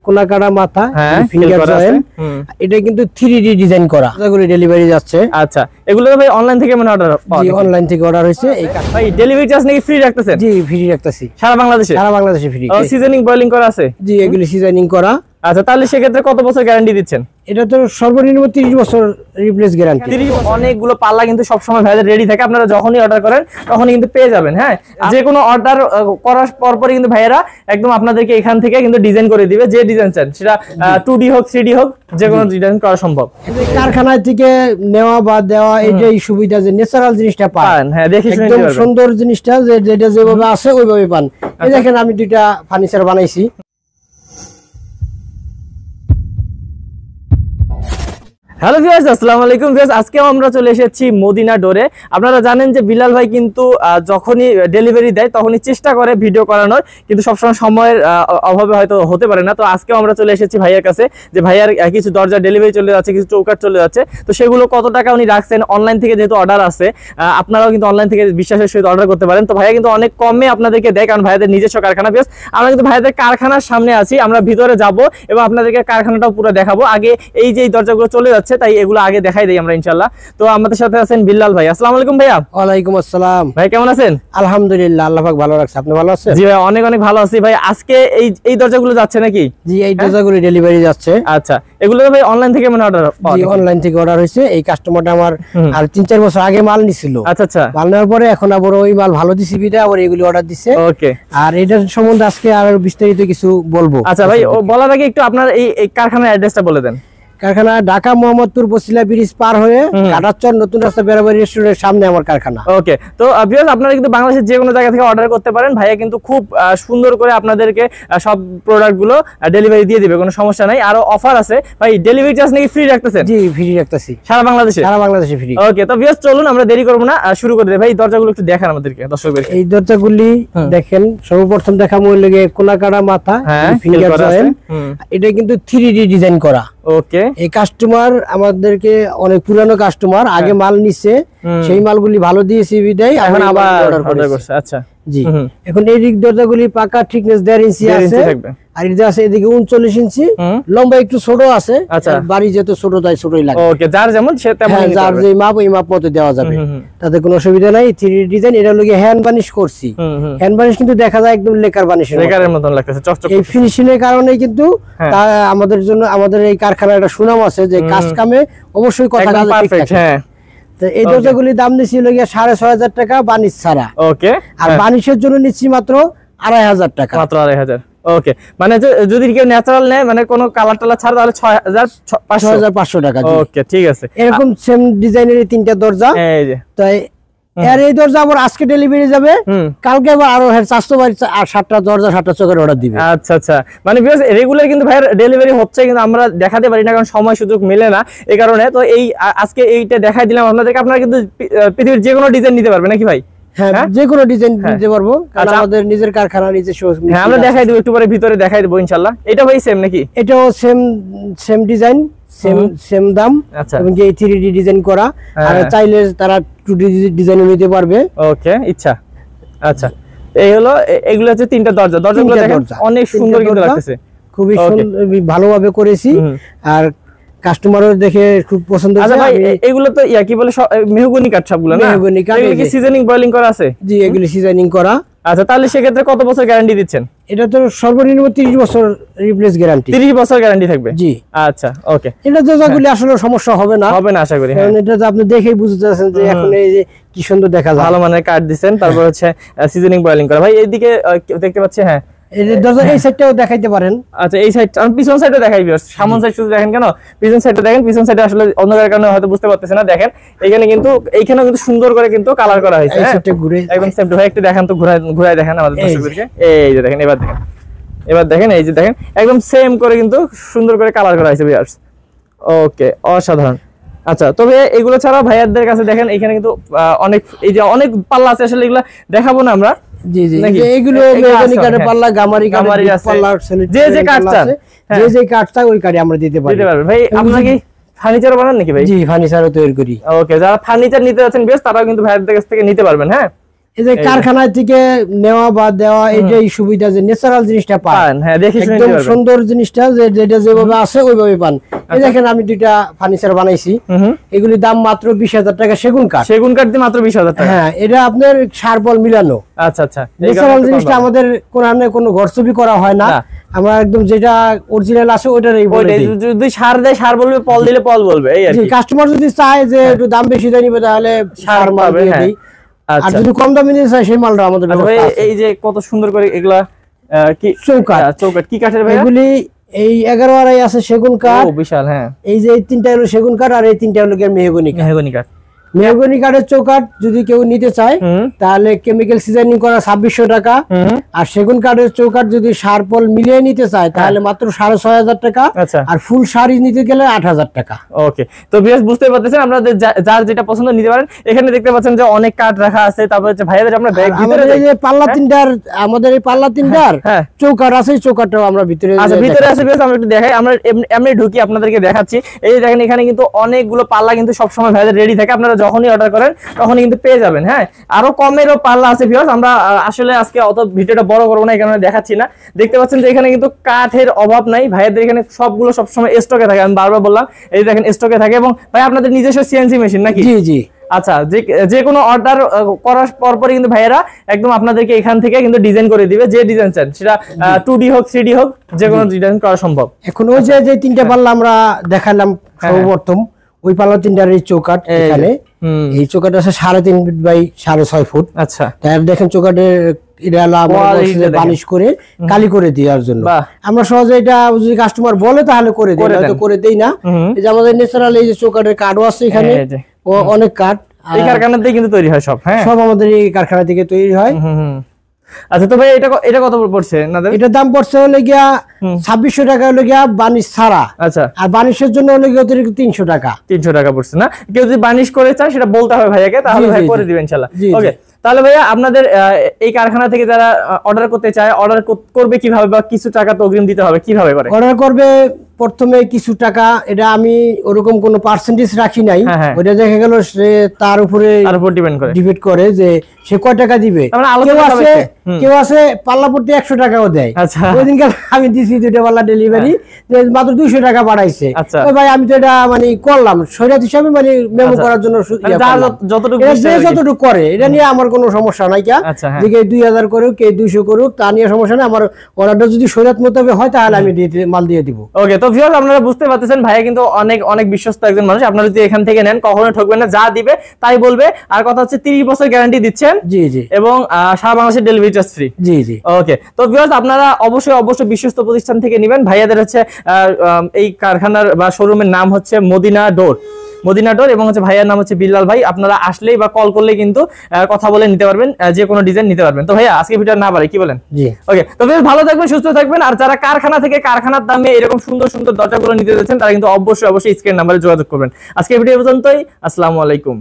কোনা কাটা মাথা, ফিঙ্গার জয়েন্ট, এটা কিন্তু 3D ডিজাইন করা, এগুলো ডেলিভারি যাচ্ছে। আচ্ছা, এগুলো তো ভাই অনলাইন থেকে মানে অর্ডার? জি, অনলাইন থেকে অর্ডার হয়েছে। এই ভাই ডেলিভারি চার্জ নাকি ফ্রি রাখতেছেন? জি, ফ্রি রাখতেছি সারা বাংলাদেশে। সারা বাংলাদেশে ফ্রি। সিজনিং বয়লিং করা আছে? জি, এগুলো সিজনিং করা। আচ্ছা, তাহলে সেক্ষেত্রে কত বছর গ্যারান্টি দিচ্ছেন? এটা তো সর্বনিম্ন 30 বছর রিপ্লেস গ্যারান্টি। 30। অনেকগুলো পাল্লা কিন্তু সবসময় ভাইদের রেডি থাকে, আপনারা যখনই অর্ডার করেন তখনই কিন্তু পেয়ে যাবেন। হ্যাঁ, যে কোনো অর্ডার করার পরপরই কিন্তু ভাইয়েরা একদম আপনাদেরকে এখান থেকে কিন্তু ডিজাইন করে দিবে, যে ডিজাইন চান, সেটা 2D হোক 3D হোক, যে কোনো ডিজাইন করা সম্ভব। কারখানা থেকে নেওয়া বা দেওয়া এটাই সুবিধা, যে ন্যাচারাল জিনিসটা পান। হ্যাঁ, দেখে শুনে একদম সুন্দর জিনিসটা, যেটা যেভাবে আছে ওইভাবে পান। এই দেখেন, আমি দুইটা ফার্নিচার বানাইছি। হ্যালো ভিউয়ার্স, আসসালামু আলাইকুম ভিউয়ার্স। আজকে আমরা চলে এসেছি মদিনা ডোরে। আপনারা জানেন যে বিলাল ভাই কিন্তু যখনই ডেলিভারি দেয় তখনই চেষ্টা করে ভিডিও করানোর, কিন্তু সবসময় সময়ের অভাবে হয়তো হতে পারে না। তো আজকেও আমরা চলে এসেছি ভাইয়ের কাছে, যে ভাইয়ার কিছু দরজা ডেলিভারি চলে যাচ্ছে, কিছু চৌকাঠ চলে যাচ্ছে। তো সেগুলো কত টাকা উনি রাখছেন, অনলাইন থেকে যেহেতু অর্ডার আছে, আপনারাও কিন্তু অনলাইন থেকে বিশ্বাসের সহিত অর্ডার করতে পারেন। তো ভাইয়া কিন্তু অনেক কমে আপনাদেরকে দেয়, কারণ ভাইয়াদের নিজস্ব কারখানা। ভিউয়ার্স, আমরা কিন্তু ভাইয়াদের কারখানার সামনে আছি, আমরা ভিতরে যাব এবং আপনাদেরকে কারখানাটাও পুরো দেখাবো। আগে এই যে দরজাগুলো চলে যাচ্ছে, তাই এগুলো আগে দেখাই দেই আমরা ইনশাআল্লাহ। তো আমাদের সাথে আছেন বিল্লাল ভাই। আসসালামু আলাইকুম ভাইয়া। ওয়ালাইকুম আসসালাম। ভাই কেমন আছেন? আলহামদুলিল্লাহ, আল্লাহ পাক ভালো রাখছে। আপনি ভালো আছেন? জি ভাই, অনেক অনেক ভালো আছি ভাই। আজকে এই দরজাগুলো যাচ্ছে নাকি? জি, এই দরজাগুলো ডেলিভারি যাচ্ছে। আচ্ছা, এগুলো তো ভাই অনলাইন থেকে মানে অর্ডার? জি, অনলাইন থেকে অর্ডার হয়েছে। এই কাস্টমারটা আমার আর 3-4 বছর আগে মাল নিছিল। আচ্ছা আচ্ছা, মাল নেওয়ার পরে এখন আবার ওই মাল ভালো দিছি বিদা আবার এগুলি অর্ডার দিছে। ওকে। আর এটার সম্বন্ধে আজকে আর বিস্তারিত কিছু বলবো। আচ্ছা ভাই, বলার আগে একটু আপনার এই কারখানার অ্যাড্রেসটা বলে দেন। কারখানা ঢাকা মোহাম্মদপুর বসিলা ব্রিজ পার হয়ে কাটারচর নতুন রাস্তা বেরাবাড়ি রেস্টুরেন্টের সামনে আমার কারখানা। ওকে। তো ভিউয়ার্স, আপনারা কিন্তু বাংলাদেশের যে কোনো জায়গা থেকে অর্ডার করতে পারেন। ভাইয়া কিন্তু খুব সুন্দর করে আপনাদেরকে সব প্রোডাক্টগুলো ডেলিভারি দিয়ে দিবে, কোনো সমস্যা নাই। আরো অফার আছে ভাই, ডেলিভারি চার্জ নাকি ফ্রি রাখতেছেন? জি, ফ্রি রাখতেছি সারা বাংলাদেশে। সারা বাংলাদেশে ফ্রি। ওকে, তো ভিউয়ার্স চলুন আমরা দেরি করব না, শুরু করে দেই। ভাই দরজাগুলো একটু দেখান আমাদেরকে, দর্শকদেরকে। এই দরজাগুলি দেখেন, সর্বপ্রথম দেখাবো ওই লাগে কোনা কাটা মাথা, ফিঙ্গার জয়েন্ট, এটা কিন্তু 3D ডিজাইন করা। ওকে। এই কাস্টমার আমাদেরকে অনেক পুরানো কাস্টমার, আগে মাল নিছে, সেই মালগুলি ভালো দিয়েছি বিদায় এখন আবার অর্ডার করেছে। আচ্ছা জি, এখন এই দিক দরজাগুলি পাকা থিকনেস 1.5 ইঞ্চি আছে, আর এটা আছে এদিকে 39 ইঞ্চি, লম্বা একটু ছোট আছে। আচ্ছা, বাড়ি যেহেতু ছোট তাই ছোটই লাগে। ওকে, যার যেমন সে তেমন, যার যে মাপ ওই মাপ মতো দেওয়া যাবে, তাতে কোনো অসুবিধা নাই। 3D ডিজাইন, এটা লগে হ্যান্ড বানিশ করছি। হ্যান্ড বানিশ কিন্তু দেখা যায় একদম লেকার বানিশের মতন লাগতেছে, চকচক। এই ফিনিশিং এর কারণে কিন্তু আমাদের জন্য, আমাদের এই কারখানার একটা সুনাম আছে যে কাজ কামে অবশ্যই কথা কাজে ঠিক থাকে। এই দরজাগুলির দাম নিচ্ছি 6,500 টাকা বানিশ ছাড়া। ওকে। আর বানিশের জন্য নিচ্ছি মাত্র 2,500 টাকা। মাত্র 2,500। ওকে, মানে যদি কেউ ন্যাচারাল নেয়, মানে কোনো কালার টালার ছাড়া, তাহলে 6,500 টাকা। ওকে, ঠিক আছে। এরকম সেম ডিজাইনের 3টা দরজা। এই যে তাই আর এই দরজা আবার আজকে ডেলিভারি যাবে, কালকে আবার আরো 7টা দরজা 7টা চোখের অর্ডার দিবে। আচ্ছা আচ্ছা, মানে রেগুলার কিন্তু ভাইয়ের ডেলিভারি হচ্ছে, কিন্তু আমরা দেখাতে পারি না কারণ সময় সুযোগ মেলে না, এই কারণে। তো এই আজকে এইটা দেখাই দিলাম আপনাদেরকে। আপনারা কিন্তু পৃথিবীর যে কোনো ডিজাইন নিতে পারবেন নাকি ভাই? হ্যাঁ, যে কোনো ডিজাইন নিতে পারবো, কারণ আমাদের নিজের কারখানা, নিজের শোরুম। হ্যাঁ, আমরা দেখাই দেব, একটু পরে ভিতরে দেখাই দেব ইনশাআল্লাহ। এটা ভাই সেম নাকি? এটাও সেম ডিজাইন, সেম দাম, এবং এই 3D ডিজাইন করা। আর চাইলে তারা 2D ডিজাইনও নিতে পারবে। ওকে, ইচ্ছা। আচ্ছা, এই হলো, এগুলো হচ্ছে 3টা দরজা। দরজাগুলো দেখেন অনেক সুন্দর কিন্তু লাগতেছে, খুবই ভালোভাবে করেছি, আর কাস্টমারও দেখে খুব পছন্দ হয়েছে। আচ্ছা ভাই, এগুলো তো কি বলে, মেহগনি কাঠ সবগুলো না? মেহগনি কাঠ। এগুলো কি সিজনিং বয়লিং করা আছে? জি, এগুলো সিজনিং করা। আচ্ছা, তাহলে সেক্ষেত্রে কত বছর গ্যারান্টি দিচ্ছেন? এটা তো সর্বনিম্ন 30 বছর রিপ্লেস গ্যারান্টি। 30 বছর গ্যারান্টি থাকবে? জি। আচ্ছা, ওকে। এটা দরজাগুলি আসলে সমস্যা হবে না আশা করি। কারণ এটা তো আপনি দেখেই বুঝতে পারছেন যে এখন এই যে কি সুন্দর দেখা যায়। ভালো মানের কাঠ দিবেন, তারপর হচ্ছে সিজনিং বয়লিং করা। ভাই এইদিকে দেখতে পাচ্ছি, হ্যাঁ এই দরজা এই সাইডটাও দেখাইতে পারেন। আচ্ছা, এই সাইড, আমি পিছন সাইডে দেখাই। সামন সাইড শুধু দেখেন কেন, পিছন সাইডে দেখেন। পিছন সাইডে আসলে অন্ধকারের কারণে হয়তো বুঝতে পারতেছেন না। দেখেন এখানে কিন্তু, এইখানেও কিন্তু সুন্দর করে কিন্তু কালার করা হয়েছে। একদম সেম। ভাই একটু দেখেন তো, ঘুরায় দেখেন আমাদের দর্শকদেরকে। এই যে দেখেন, এবার দেখেন, এই যে দেখেন একদম সেম করে কিন্তু সুন্দর করে কালার করা হয়েছে ভিউয়ার্স। ওকে, অসাধারণ। আচ্ছা, তবে এগুলো ছাড়া ভাইয়াদের কাছে দেখেন এখানে কিন্তু অনেক, এই যে অনেক পাল্লা আছে, আসলে এগুলো দেখাবো না আমরা। জি জি, এগুলো মেহগনি কাঠের পাল্লা, গামারি কাঠের পাল্লা, যে কাঠ চান, যে কাঠ চাই ওই কাঠে আমরা দিতে পারি। ভাই আপনারা কি ফার্নিচার বানান নাকি ভাই? জি, ফার্নিচারও তৈরি করি। ওকে, যারা ফার্নিচার নিতে যাচ্ছেন বেশ, তারাও কিন্তু ভাইয়াদের কাছ থেকে নিতে পারবেন। হ্যাঁ, এই যে কারখানায় থেকে নেওয়া বা দেওয়া এই সুবিধা যে ন্যাচারাল জিনিসটা পান, হ্যাঁ দেখে শুনে একদম সুন্দর জিনিসটা যেটা যেভাবে আছে ওইভাবে পান। এই দেখেন আমি দুইটা ফার্নিচার বানাইছি, এগুলি দাম মাত্র 20,000 টাকা সেগুন কাঠ। সেগুন কাঠ দিয়ে মাত্র 20,000 টাকা? হ্যাঁ, এটা আপনার সার বল মিলানো। আচ্ছা আচ্ছা, ন্যাচারাল জিনিসটা আমাদের কোনো ঘরছবি করা হয় না, আমরা একদম যেটা অরিজিনাল আছে ওইটারই বলে দিই। যদি সার দেয় সার বলবে, পল দিলে পল বলবে, এই আর কি। কাস্টমার যদি চায় যে একটু দাম বেশি দিয়ে নিবে তাহলে সার মাল দিয়ে দিই, আর যদি কম দামে নিতে চায় সেই মালটা আমাদের ব্যবস্থা আছে। এই যে কত সুন্দর করে এগুলা কি চৌকাঠ, চৌকাঠ কি কাঠের ভাই? এগুলি এই 11 আড়াই আছে সেগুন কাঠ। ও বিশাল। হ্যাঁ, এই যে এই তিনটা হলো সেগুন কাঠ আর এই তিনটা হলো মেহগনি কাঠ। মেহগনি কাঠ, মেহগনি কাঠের চৌকাঠ যদি কেউ নিতে চায় তাহলে কেমিক্যাল সিজনিং করা 2600 টাকা, আর সেগুন কাঠের চৌকাঠ যদি সার পল মিলিয়ে নিতে চায় তাহলে মাত্র 6,500 টাকা, আর ফুল শাড়ি নিতে গেলে 8,000 টাকা। ওকে, তো বেশ বুঝতে পারতেছেন আপনাদের যার যেটা পছন্দ নিতে পারেন। এখানে দেখতে পাচ্ছেন যে অনেক কাঠ রাখা আছে। তারপর হচ্ছে ভাইয়াদের আমরা ব্যাগ ভিতরে এই যে পাল্লা তিনটার, আমাদের এই পাল্লা তিনটার চৌকাঠ আছে, চৌকাঠটাও আমরা ভিতরে আছে। ভিতরে আছে, বেশ আমরা একটু দেখাই, আমরা এমনি ঢুকি আপনাদেরকে দেখাচ্ছি। এই যে দেখেন এখানে কিন্তু অনেকগুলো পাল্লা কিন্তু সব সময় ভাইয়াদের রেডি থাকে, আপনারা যখনই অর্ডার করেন তখনই কিন্তু পেয়ে যাবেন। হ্যাঁ, আরো কমেরও পাল্লা আছে ভিউয়ার্স। আমরা আসলে আজকে অত ভিডিওটা বড় করবো না, এই কারণে দেখাচ্ছি না। দেখতে পাচ্ছেন যে এখানে কিন্তু কাঠের অভাব নাই, ভাইয়াদের এখানে সবগুলো সবসময় স্টকে থাকে। আমি বারবার বললাম, এই দেখেন স্টকে থাকে। এবং ভাই আপনাদের নিজস্ব সিএনসি মেশিন নাকি? জি জি। আচ্ছা, যে কোনো অর্ডার করার পরপরই কিন্তু ভাইয়েরা একদম আপনাদেরকে এখান থেকে কিন্তু ডিজাইন করে দিবে, যে ডিজাইন চান সেটা 2D হোক 3D হোক, যে কোনো ডিজাইন করা সম্ভব। এখন ওই যে তিনটা পাল্লা আমরা দেখালাম সর্বপ্রথম, ওই পাল্লা তিনটার এই চৌকাঠ, এখানে এই চৌকাঠ আছে 3.5 ফিট বাই 6.5 ফুট। আচ্ছা, তার দেখেন চৌকাঠের বানিশ করে কালি করে দেওয়ার জন্য আমরা সহজে, এটা যদি কাস্টমার বলে তাহলে করে দিই, হয়তো করে দেই না। এই যে আমাদের ন্যাচারাল এই যে চৌকাঠের কাঠও আছে এখানে, অনেক কাঠ এই কারখানাতেই কিন্তু তৈরি হয় সব। হ্যাঁ, সব আমাদের এই কারখানা থেকে তৈরি হয়। আচ্ছা, তো ভাই এটা কত পড়ছে? এটার দাম পড়ছে হলে গিয়া 2600 টাকা হলে গিয়া বানিশ ছাড়া। আচ্ছা, আর বানিশের জন্য হলে গিয়া অতিরিক্ত 300 টাকা। 300 টাকা পড়ছে না? কেউ যদি বানিশ করে চায় সেটা বলতে হবে ভাইয়াকে, তাহলে ভাই করে দিবেন ইনশাআল্লাহ। ওকে, তাহলে ভাইয়া আপনাদের এই কারখানা থেকে যারা অর্ডার করতে চায়, অর্ডার করবে কিভাবে, বা কিছু টাকা তো অগ্রিম দিতে হবে, কিভাবে করে অর্ডার করবে? প্রথমে কিছু টাকা, এটা আমি ওরকম কোনো পার্সেন্টেজ রাখি নাই, ওটা দেখা গেল সে তার উপর ডিপেন্ড করে যে সে কয় টাকা দিবে। কেউ আছে পাল্লা প্রতি 100 টাকাও দেয়। ওই দিনকে আমি দিছি 2টা পাল্লা ডেলিভারি, মাত্র 200 টাকা বাড়াইছে। ভাই আমি তো এটা মানে করলাম সৈরাত হিসাবে, মানে মেমো করার জন্য যতটুকু করে, এটা নিয়ে আমার কোনো সমস্যা নাই। যে 2000 করুক, কে 200 করুক, তা নিয়ে সমস্যা নাই। আমার অর্ডারটা যদি সৈরাত মোতাবেক হয় তাহলে আমি মাল দিয়ে দিব। ওকে, তো ভিউয়ার্স আপনারা বুঝতে পারতেছেন ভাইয়া কিন্তু অনেক অনেক বিশ্বস্ত একজন মানুষ। আপনারা যদি এখান থেকে নেন কখনো ঠকবেন না, যা দিবে তাই বলবে। আর কথা হচ্ছে 30 বছর গ্যারান্টি দিচ্ছেন। জি জি। এবং সারা বাংলাদেশের ডেলিভারি চার্জ ফ্রি। জি জি। ওকে, তো ভিউয়ার্স আপনারা অবশ্যই বিশ্বস্ত প্রতিষ্ঠান থেকে নেবেন। ভাইয়াদের হচ্ছে এই কারখানার বা শোরুমের নাম হচ্ছে মদিনা ডোর, এবং হচ্ছে ভাইয়ার নাম হচ্ছে বিল্লাল ভাই। আপনারা আসলেই বা কল করলে কিন্তু কথা বলে নিতে পারবেন, যে কোনো ডিজাইন নিতে পারবেন। তো ভাইয়া আজকে ভিডিও না বাড়াই, কি বলেন? জি। ওকে, তো বেশ ভালো থাকবেন, সুস্থ থাকবেন। আর যারা কারখানা থেকে কারখানার দামে এরকম সুন্দর সুন্দর দরজাগুলো নিতে যাচ্ছেন তারা কিন্তু অবশ্যই স্ক্রিন নাম্বারে যোগাযোগ করবেন। আজকে ভিডিও পর্যন্তই। আসসালামু আলাইকুম।